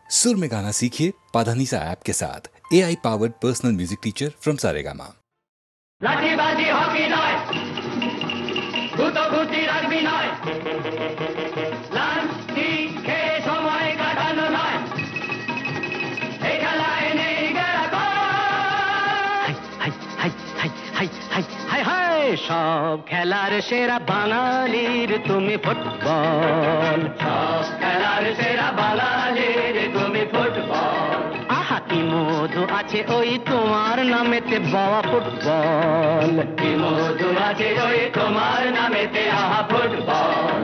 सुर में गाना सीखिए पाधानीसा ऐप के साथ। AI powered personal music teacher from Saregama. লাঠিবাজি হকি নয়, গুতোগুতি রাগবি নয়, লাঠি খেয়ে সময় কাটানো নয়, এই খেলায় নেই গেরাকয়। হাই হাই হাই হাই হাই হাই হাই, সব খেলার সেরা বাঙালির তুমি ফুটবল, সব খেলার সেরা বাঙালির তুমি ফুটবল। আহা কি মধু আছে ওই তোমার নামেতে বাবা ফুটবল, কি মধু আছে ওই তোমার নামেতে আহা ফুটবল।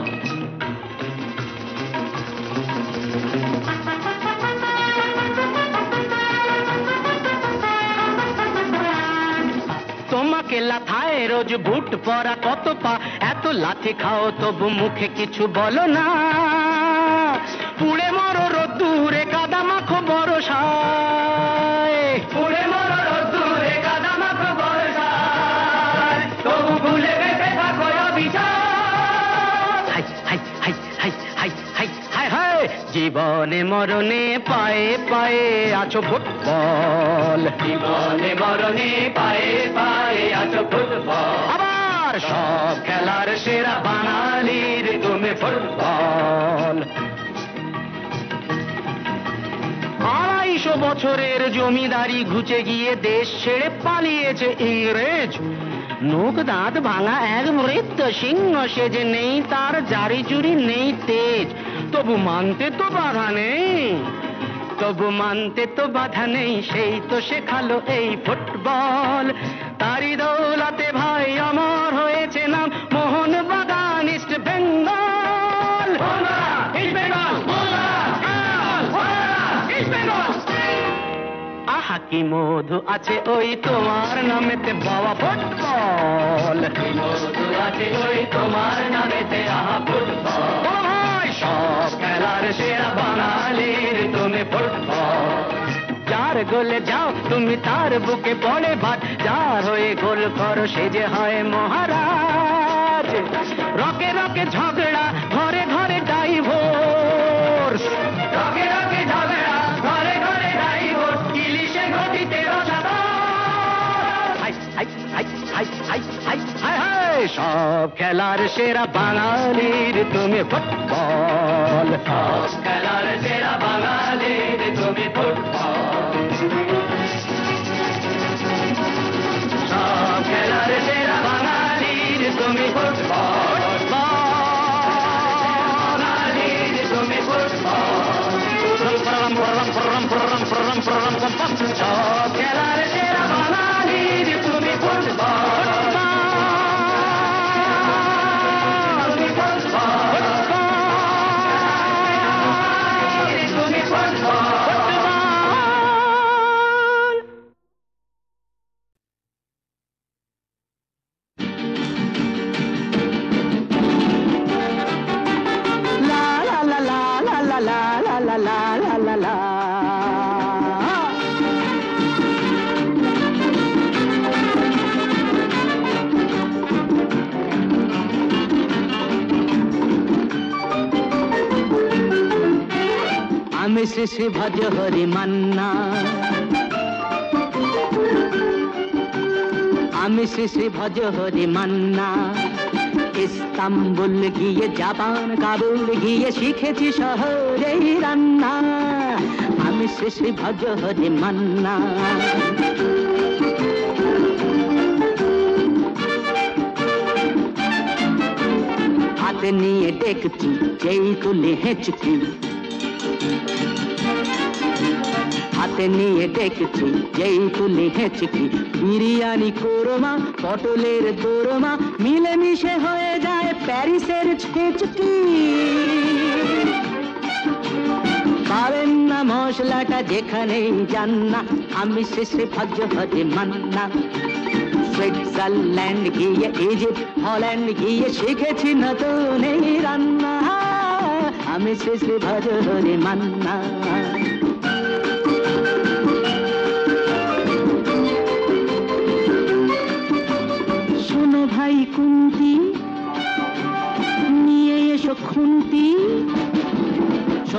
তোমাকে লাথায় রোজ বুট পরা কত পা, এত লাথি খাও তবু মুখে কিছু বলো না, পুড়ে মরো রোদ্দুরে কাদা মাখো বরসায়, পুড়ে মরো রোদ্দুরে কাদা মাখো বরসায়, তবু ভুলে বেঁচে থাকো অবিচার। হাই হাই হাই হাই হাই হাই হাই হাই, জীবনে মরণে পায়ে পায়ে আছো ফুটবল, জীবনে মরণে পায়ে পায়ে আছো ফুটবল। আবার সব খেলার সেরা বাঙালির তুমি ফুটবল। 250 বছরের জমিদারি ঘুচে গিয়ে দেশ ছেড়ে পালিয়েছে ইংরেজ, নোক দাঁত ভাঙা এক মৃত সিংহ সেজে, নেই তার জারি জুরি নেই তেজ, তবু মানতে তো বাধা নেই, তবু মানতে তো বাধা নেই, সেই তো শেখালো এই ফুটবল। তারি দৌলতে ভাই অমর হয়েছে নাম মোহন বাগান ইস্ট বেঙ্গল। আহা কি মধু আছে ওই তোমার নামেতে বাবা ফুটবল, কি মধু আছে ওই তোমার নামেতে আহা ফুটবল। সব খেলার সেরা বাঙালির তুমি ফুটবল। যার গোলে যাও তুমি তার বুকে পড়ে ভাত, যার হয়ে গোল করো সে যে হয় মহারাজ। রকে রকে ঝগড়া ঘরে ঘরে ডাইভোর্স, রকে রকে ঝগড়া ঘরে ঘরে ডাইভোর্স, ইলিশে ঘটিতে রসাদা। হাই হাই হাই হাই হাই হাই হাই হাই, সব খেলার সেরা বাঙালির তুমি ফুটবল, সব খেলার সেরা বাঙালির তুমি ফুটবল। সব খেলার সেরা বাঙালির তুমি ফুটবল, বাঙালির তুমি ফুটবল। সব খেলার সেরা বাঙালির তুমি ফুটবল। আমি শ্রী শ্রী ভজ হরি মান্না, আমি শ্রী শ্রী ভজ হরি মান্না, ইস্তাম্বুল গিয়ে জাপান কাবুল গিয়ে শিখেছি শহরেই রান্না, আমি শ্রী শ্রী ভজ হরি মান্না। হাতে নিয়ে দেখছি যেই তুলে হেঁচকি, হাতে নিয়ে দেখছি যেই তুলে হেঁচকি, বিরিয়ানি কোরমা পটলের দোরমা মিলেমিশে হয়ে যায় প্যারিসের ছেচকি। পাবেন না মশলাটা যেখানেই যান না, আমি শ্রী শ্রী ভজ হরি মান্না। সুইজারল্যান্ড গিয়ে ইজিপ্ট হল্যান্ড গিয়ে শিখেছি নতুন এই রান্না, আমি শ্রী শ্রী ভজ হরি মান্না। শোনো ভাই কুন্তি, নিয়ে এসো খুন্তি,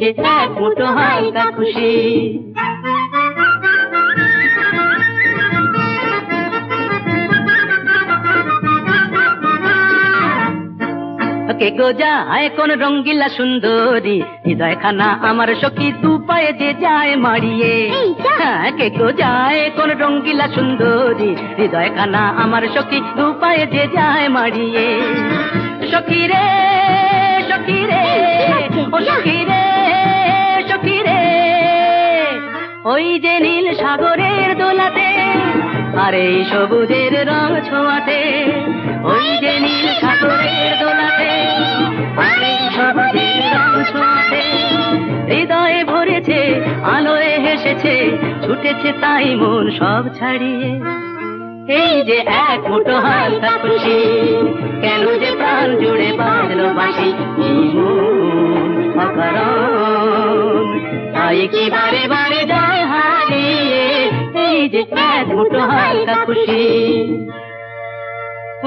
যে এক মুঠো হালকা খুশি। কে গো যায় কোন রঙ্গিলা সুন্দরী, হৃদয় খানা আমার সখী দু পায়ে যে যায় মারিয়ে। কে গো যায় কোন রঙ্গিলা সুন্দরী, হৃদয় খানা আমার সখী দু পায়ে যে যায় মারিয়ে। সখী রে সখী রে ও সখী রে সখী রে, ওই যে নীল সাগরের দোলাতে আর এই সবুজের রং ছোঁয়াতে, ওই যে নীল সাগরের দোলাতে আর এই সবুজের রং ছোঁয়াতে, হৃদয়ে ভরেছে আলোয় হেসেছে, ছুটেছে তাই মন সব ছাড়িয়ে। এই যে এক মুঠো হালকা খুশি, কেন যে প্রাণ জুড়ে বাজলো বাঁশি, অকারণ তাই কি বারে বারে যায় হারিয়ে। এই যে এক মুঠো হালকা খুশি।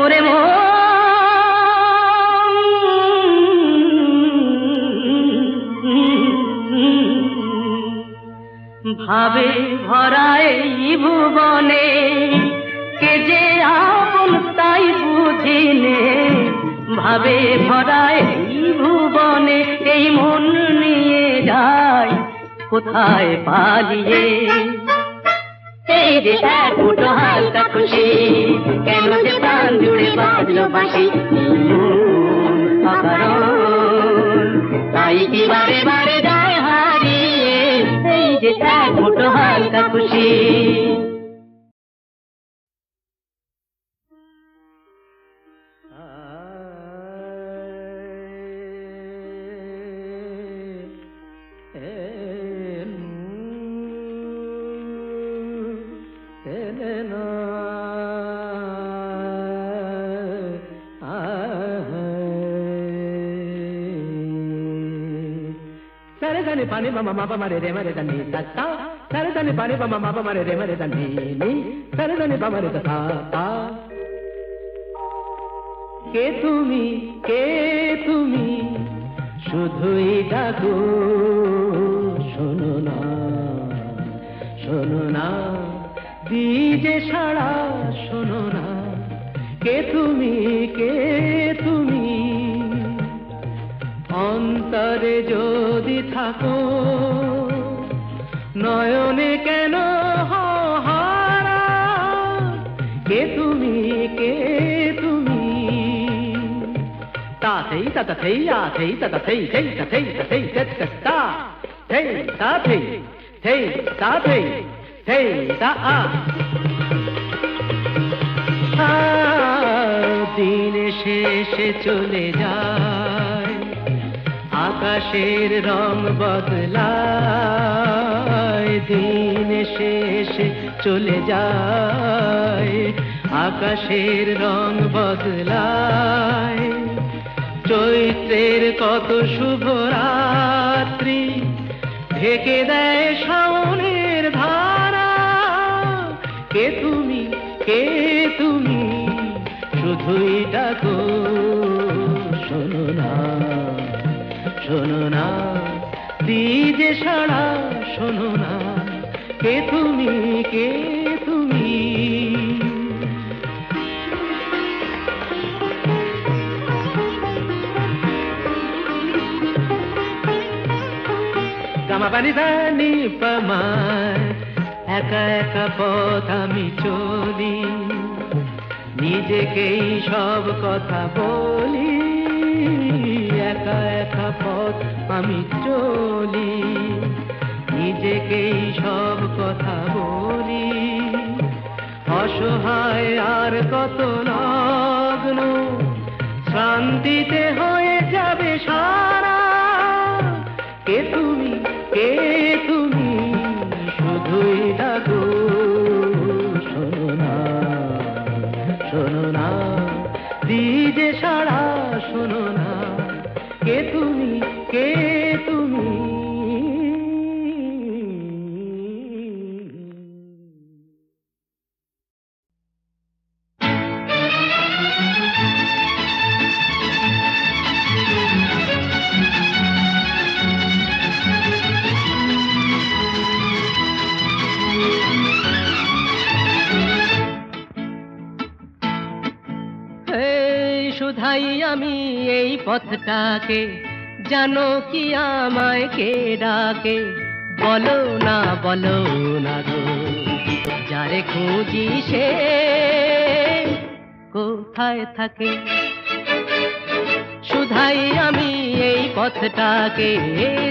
ওরে ভাবে ভরায় ভুবনে, কে যে আপন তাই বুঝিনে, ভাবে ভরায় ভুবনে, এই মন নিয়ে যায় কোথায় পালিয়ে। এই যে এক মুঠো হালকা খুশি, কেন যে প্রাণ জুড়ে বাজলো বাঁশি, অকারণ তাই কি বারে বারে যায় হারিয়ে। এই যে এক মুঠো হালকা খুশি। సరదని పని మమ మప మరే రే మరే దని తత్త, సరదని పని మమ మప మరే రే మరే దని ని, సరదని పమరే తా తా। কে তুমি শুধুই ডাকো, শোনো না শোনো না, দিজে সাড়া শোনো না। কে তুমি অন্তরে যদি থাকো, নয়নে কেন হারা। কে তুমি তা থেই তা থেই আ থেই তা থেই থেই তা থেই তা থেই তা থেই তা থেই থেই তা থেই থেই তা আ। দিন শেষে চলে যায়, আকাশের রং বদলায়। দিন শেষে চলে যায়, আকাশের রং বদলায়। চৈত্রের কত শুভ রাত্রি ঢেকে দেয় শাওনের ধারা। কে তুমি শুধুই ডাকো, শোনো না দিজে সাড়া শোনো না। কে তুমি গামা পানি ধানি পামায়, একা একা পথ আমি চলি, নিজেকেই সব কথা বলি। একা একা পথ আমি চলি, নিজেকেই সব কথা বলি। অসহায় আর কত লগ্ন, শান্তিতে হয়ে যাবে সারা। কে তুমি শুধুই ডাকো, শোনো না দিজে সাড়া শোনো না। কে তুমি শুধাই আমি এই পথটাকে, জানো কি আমায় কে ডাকে? বলো না গো, যারে খুঁজি সে কোথায় থাকে? শুধাই আমি এই পথটাকে,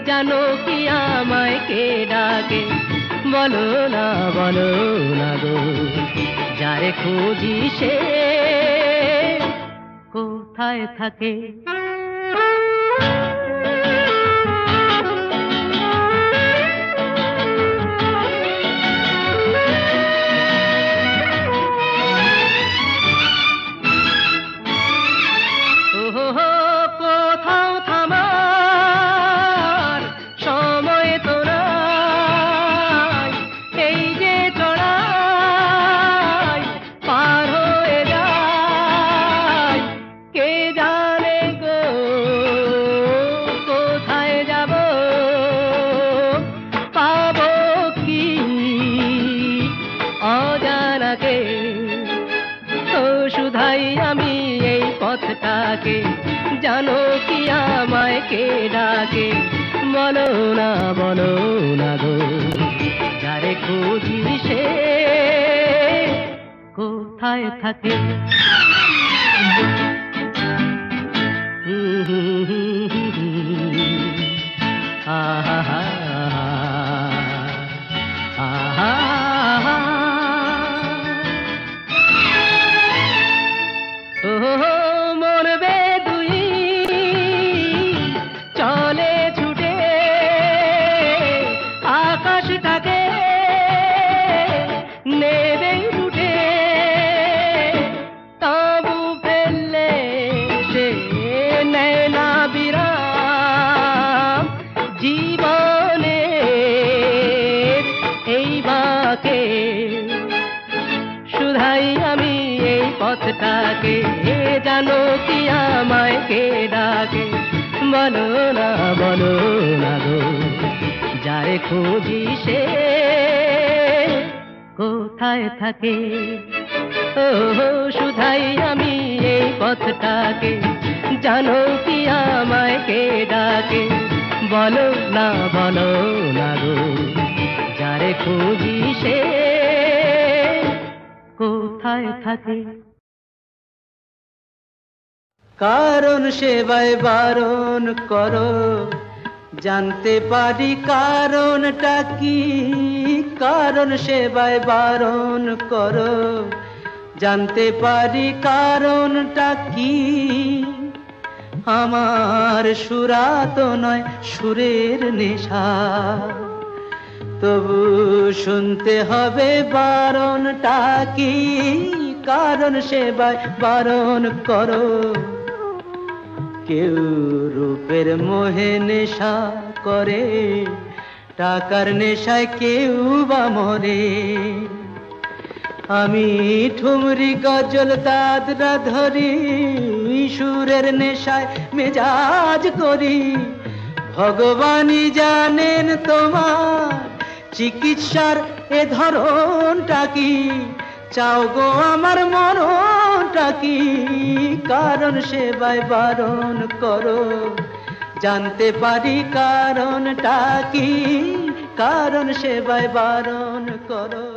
জানো কি আমায় কে ডাকে? বলো না গো, যারে খুঁজি সে কোথায় থাকে? কোথাও থামার সময় তো নাই, এই যে চড়াই পার হয়ে যায়। কে জানে গো কোথায় যাব, পাবো কি অজানাকে? ও শুধাই আমি এই পথটাকে, জানো কি আমায় কে ডাকে? বলো না গো, যারে খুঁজি সে কোথায় থাকে? আহা আহা ও মরবে দুই চলে ছুটে, আকাশটাকে নেবে উঠে। তাবু ফেললে সে নেয় না বিরাম, জীবনে এই বাকে। শুধাই আমি এই পথটাকে, জানো কি আমায় কে ডাকে? বলো না গো, যারে খুঁজি সে কোথায় থাকে? ও শুধাই আমি এই পথটাকে, জানো কি আমায় কে ডাকে? বলো না গো, যারে খুঁজি সে কোথায় থাকে? কারণ সেবায় বারণ করো, জানতে পারি কারণটা কি? কারণ সেবায় বারণ করো, জানতে পারি কারণটা কি? আমার সুরা তো নয় সুরের নেশা, তবু শুনতে হবে বারণটা কি? কারণ সেবায় বারণ করো। কেউ রূপের মোহে নেশা করে, টাকার নেশায় কেউ বা মরে। আমি ঠুমরি গজল দাদরা ধরি, সুরের নেশায় মেজাজ করি। ভগবানই জানেন তোমার চিকিৎসার এ ধরনটা কি? চাও গো আমার মরণটা কি? কারণ সেবায় বারণ করো, জানতে পারি কারণটা কি? কারণ সেবায় বারণ করো।